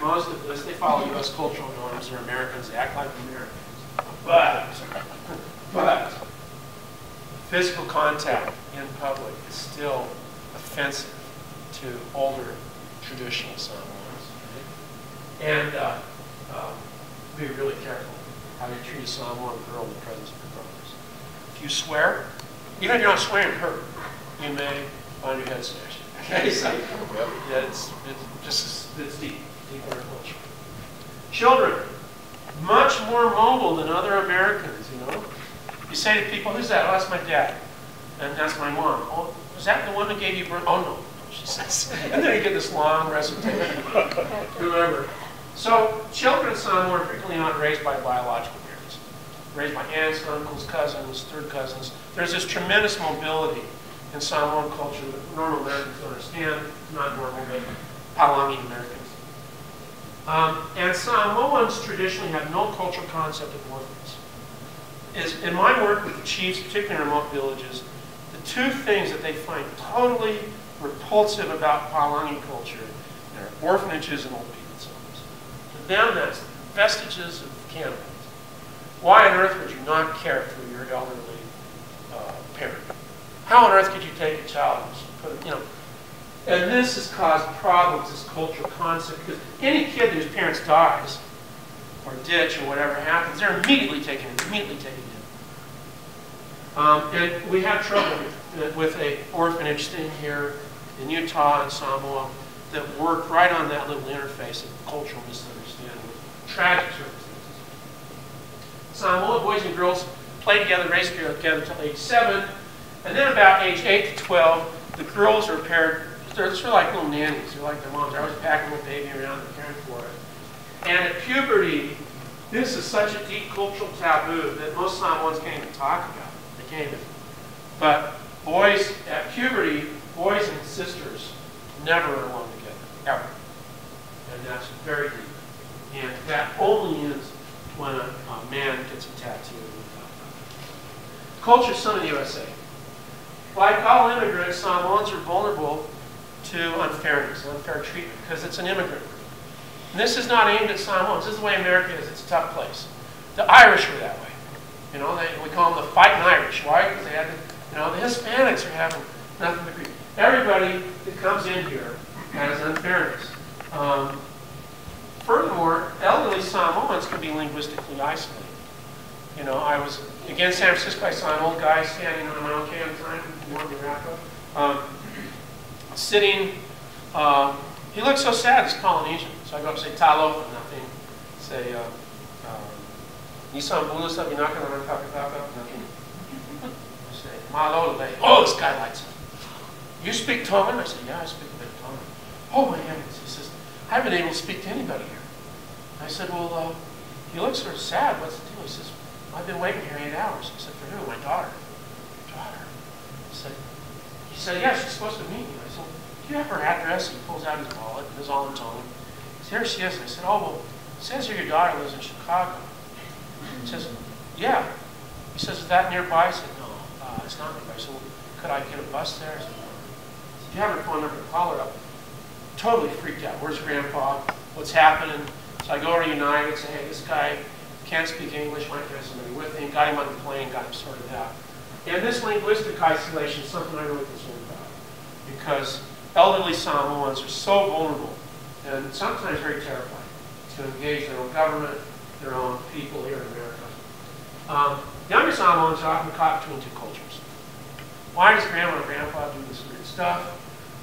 most of this. They follow U.S. cultural norms. They're Americans. They act like Americans. But physical contact in public is still offensive to older traditional Samoans. Right? And be really careful how you treat a Samoan girl in the presence of your brothers. If you swear, even if you're not swearing at her, you may find your head smashed. Okay, so yeah, it's deep in our culture. Children, much more mobile than other Americans, you know. You say to people, who's that? Oh, that's my dad. And that's my mom. Oh, was that the one that gave you birth? Oh, no, she says. And then you get this long recitation. Remember. So, children in Samoa are frequently not raised by biological parents. Raised by aunts, uncles, cousins, third cousins. There's this tremendous mobility in Samoan culture that normal Americans don't understand. Not normal, but Palangi Americans. And Samoans traditionally have no cultural concept of orphans. In my work with the chiefs, particularly in remote villages, the two things that they find totally repulsive about Palangi culture are orphanages and old people's homes. To them, that's vestiges of cannibalism. Why on earth would you not care for your elderly parent? How on earth could you take a child and put it, you know? And this has caused problems, this cultural concept, because any kid whose parents dies, or ditch, or whatever happens, they're immediately taken in. And we have trouble with an orphanage thing here in Utah and Samoa that worked right on that little interface of cultural misunderstanding with tragic circumstances. Samoa boys and girls play together, race together until age 7, and then about age 8 to 12, the girls are paired. They're sort of like little nannies. They're like their moms. They're always packing the baby around and caring for it. And at puberty, this is such a deep cultural taboo that most Samoans can't even talk about. They can't even. But boys, at puberty, boys and sisters never are alone together, ever. And that's very deep. And that only ends when a man gets a tattoo. Culture, some in the USA. Like all immigrants, Samoans are vulnerable to unfairness, unfair treatment, because it's an immigrant group. And this is not aimed at Samoans. This is the way America is. It's a tough place. The Irish were that way. You know, we call them the fighting Irish. Why? Because they had, the Hispanics are having nothing but grief. Everybody that comes in here has unfairness. Furthermore, elderly Samoans can be linguistically isolated. You know, I was, again, San Francisco, I saw an old guy standing on Mount K at the time, warm the wrap-up, sitting, he looked so sad, he's Polynesian. So I go up and say, talo, and nothing. Say, Nisan Buddhist, you're not going to run Kakataka? Nothing. I say, Malo le. Oh, this guy likes it. You speak Tongan? I said, yeah, I speak a bit of Tongan. Oh my heavens. He says, I haven't been able to speak to anybody here. I said, well, you look sort of sad. What's the deal? He says, I've been waiting here 8 hours. I said, for who? My daughter. Your daughter? He said, yeah, she's supposed to meet you. I said, do you have her address? He pulls out his wallet, and it's all in Tongan. He said, here she is. I said, oh, well, it says here your daughter lives in Chicago. He says, yeah. He says, is that nearby? I said, no, it's not nearby. I said, well, could I get a bus there? I said, no. He said, do you have her phone number? Call her up. Totally freaked out. Where's Grandpa? What's happening? So I go over to United and say, hey, this guy can't speak English, might have somebody with him, got him on the plane, got him sorted out. And this linguistic isolation is something I'm really concerned about, because elderly Samoans are so vulnerable and sometimes very terrified to engage their own government, their own people here in America. Younger Samoans are often caught between two cultures. Why does Grandma and Grandpa do this weird stuff?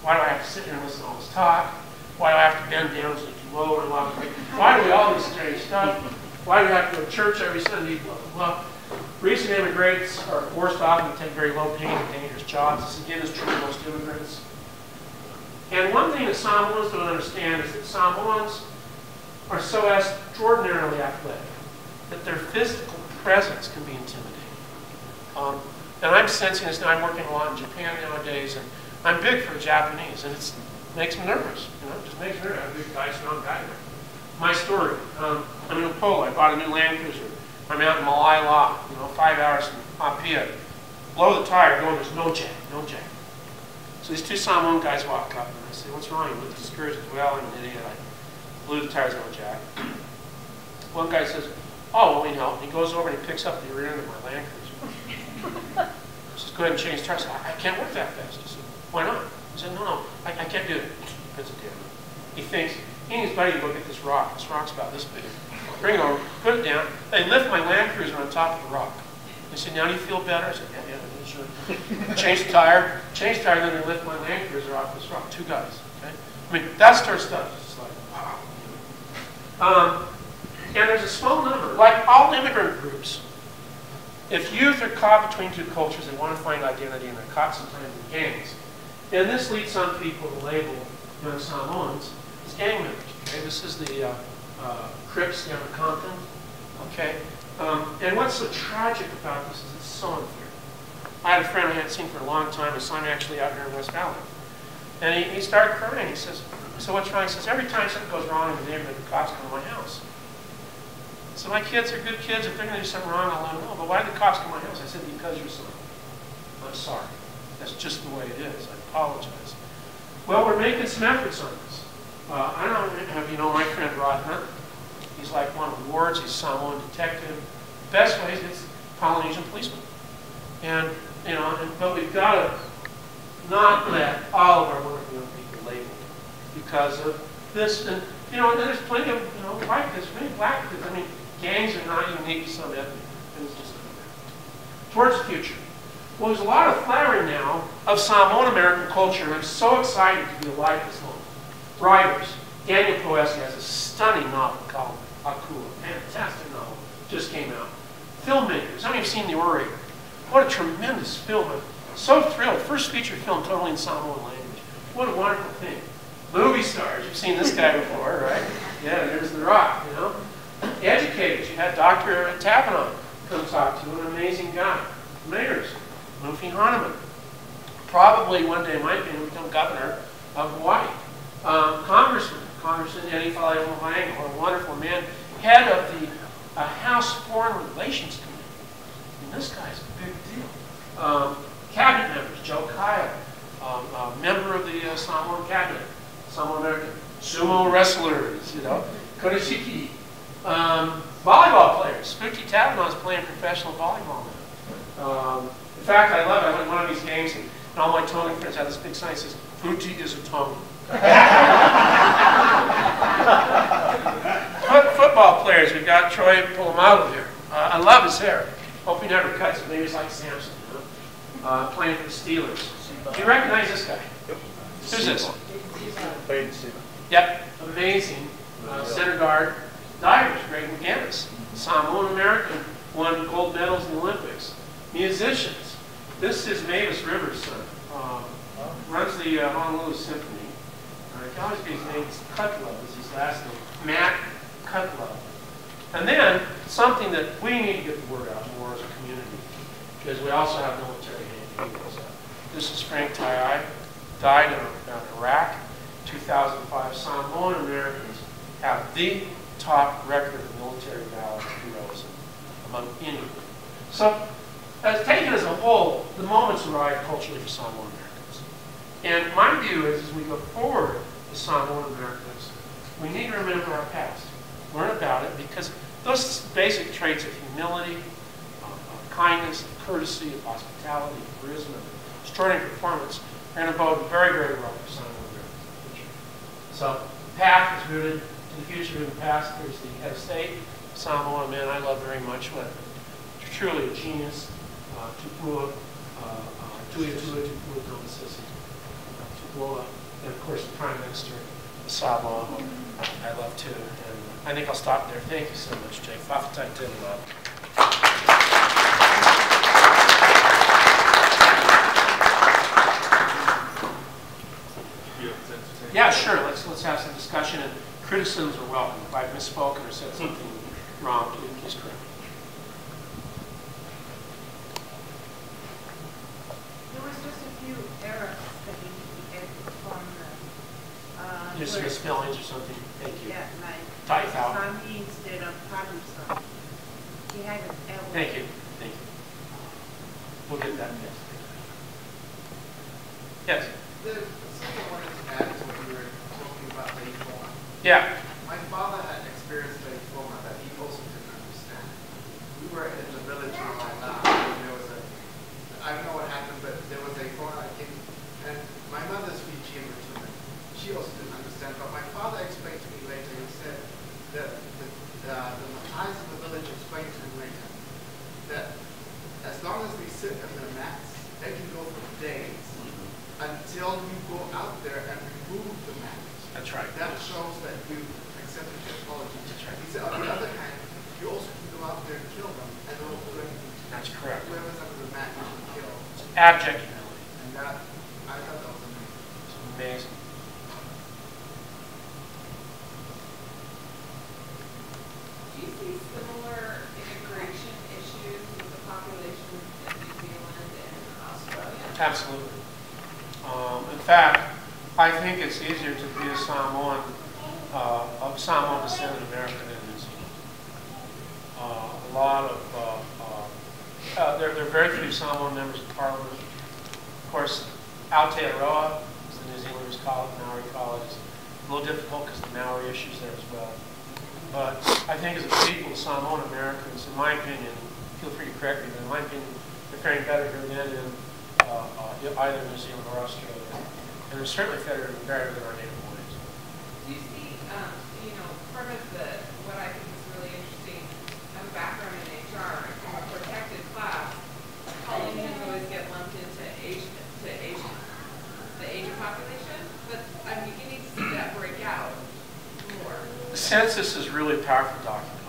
Why do I have to sit here and listen to all this talk? Why do I have to bend down so too low or loud? Why do we all do strange stuff? Why do we have to go to church every Sunday? Blah, blah, blah. Recent immigrants are forced often to take very low-paying and dangerous jobs. This again is true of most immigrants. And one thing that Samoans don't understand is that Samoans are so extraordinarily athletic that their physical presence can be intimidating. And I'm sensing this now. I'm working a lot in Japan nowadays, and I'm big for the Japanese, and it makes me nervous. It just makes me nervous. I'm a big guy, strong guy. My story. I'm in Upolu. I bought a new Land Cruiser. I'm out in Malaila, 5 hours from Apia. Blow the tire, going, there's no jack, no jack. So these two Samoan guys walk up, and I say, what's wrong? You look discouraged. Well, I'm an idiot. blew the tires on Jack. One guy says, oh, well, you know, he goes over and he picks up the rear end of my Land Cruiser. He says, go ahead and change tires. I can't work that fast. I said, why not? He said, no, I can't do it. Puts it down. He thinks, he and his buddy go get this rock. This rock's about this big. Bring it over, put it down. They lift my Land Cruiser on top of the rock. They said, now do you feel better? I said, yeah, sure. Change the tire, then they lift my Land Cruiser off this rock. 2 guys, okay? I mean, that sort of stuff. It's like, wow. And there's a small number, like all immigrant groups. If youth are caught between 2 cultures, they want to find identity, and they're caught sometimes in gangs. And this leads some people to label young Samoans as gang members. Okay? This is the Crips down in Compton. Okay? And what's so tragic about this is it's so unfair. I had a friend I hadn't seen for a long time. His son actually out here in West Valley. And he started crying. He says, so what's wrong? He says, every time something goes wrong in the neighborhood, the cops come to my house. So my kids are good kids. If they're going to do something wrong, I'll let them know. But why did the cops come to my house? I said, because you're son. I'm sorry. That's just the way it is. I apologize. Well, we're making some efforts on this. I don't know if you know my friend Rod Hunt. He's like one of the wards. He's Samoan detective. The best way is Polynesian policeman. And, you know, but we've got to not let all of our wonderful young people labeled because of this. And, you know, and there's plenty of, you know, white kids, many black kids. I mean, gangs are not unique to some ethnic. It's just towards the future. Well, there's a lot of flowering now of Samoan American culture, and I'm so excited to be alive this moment. Writers. Daniel Poesky has a stunning novel called Akua. Fantastic novel. Just came out. Filmmakers. How many have seen The Orator? What a tremendous film. I'm so thrilled. First feature film totally in Samoan language. What a wonderful thing. Movie stars. You've seen this guy before, right? Yeah, there's The Rock, you know. Educators. You had Dr. Talanoa come talk to you. An amazing guy. Mayors. Luffy Hahnemann. Probably one day might become governor of Hawaii. Congressman Eddie Hawaiian, a wonderful man, head of the House Foreign Relations Committee. And this guy's a big deal. Cabinet members, Joe Kyle, member of the Samoan cabinet, Samoan American, sumo wrestlers, you know, Konishiki, volleyball players. Fuji Talanoa is playing professional volleyball now. In fact, I love it. I went to one of these games, and all my Tongan friends had this big sign that says, Fuji is a Tongan. Football players, we've got Troy Polamalu here. I love his hair. Hope he never cuts it. Maybe he's like Samson, you know? Playing for the Steelers. Do you recognize this guy? Yep. Who's this? Yep. Amazing. Center guard. Divers, Greg McGinnis. Samoan American, won gold medals in the Olympics. Musicians. This is Mavis Rivers' son. Runs the Honolulu Symphony. I always get his name. Cutlove is his last name. Matt Cutlove. And then something that we need to get the word out more as a community, because we also have military heroes. This is Frank Tai, died in Iraq, 2005. Samoan Americans have the top record of military valor heroes among any group. So, as taken as a whole, the moment's arrived culturally for Samoan Americans. And my view is, as we go forward as Samoan Americans, we need to remember our past, learn about it, because those basic traits of humility, of kindness, of courtesy, of hospitality, of charisma, of extraordinary performance are going to bode very, very well for Samoan Americans in the future. So, the path is rooted in the future and the past. There's the head of state, Samoa, man I love very much, truly a genius. Tupua, Tuiatua, Tupua, Tomasisi, Tupua, and of course the Prime Minister, Samoa, I love too. And I think I'll stop there. Thank you so much, Jay. Fafatai Talanoa. Yeah, sure. Let's have some discussion, and criticisms are welcome. If I've misspoken or said something wrong, please correct me. Just misspellings or something. Thank you. Yeah, like type out. Sami instead of Parusa. He had an L. Thank you. Thank you. We'll get that next. Yes. The second one is added to what you were talking about later on. Yeah. My they can go for days until you go out there and remove the match. That's right. That shows that you accepted the apology. That's right. He said, on the other hand, you also can go out there and kill them and don't do anything. That's correct. Whoever's under the mat, you can kill. It's abject humility. And that, I thought that was amazing. It's amazing. Do you see similar immigration issues with the population in New Zealand and Australia? Absolutely. In fact, I think it's easier to be a Samoan of Samoan descent American than New Zealand. A lot of there are very few Samoan members of Parliament. Of course, Aotearoa, as the New Zealanders call it, Maori College, is a little difficult because of the Maori issues there as well. But I think as a people, Samoan Americans, in my opinion, feel free to correct me, but in my opinion, they're faring better here than in either New Zealand or Australia. And they're certainly better than our native boys. Do you see, part of what I think is really interesting, I have a background in HR, from a protected class, Polynesians always get lumped into the Asian population, but I'm beginning to see that break out more. The census is really a powerful document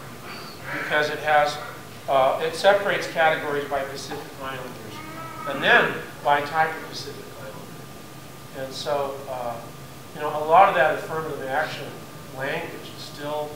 because it has, it separates categories by Pacific Islanders and then by type of Pacific Islander. And so, a lot of that affirmative action language is still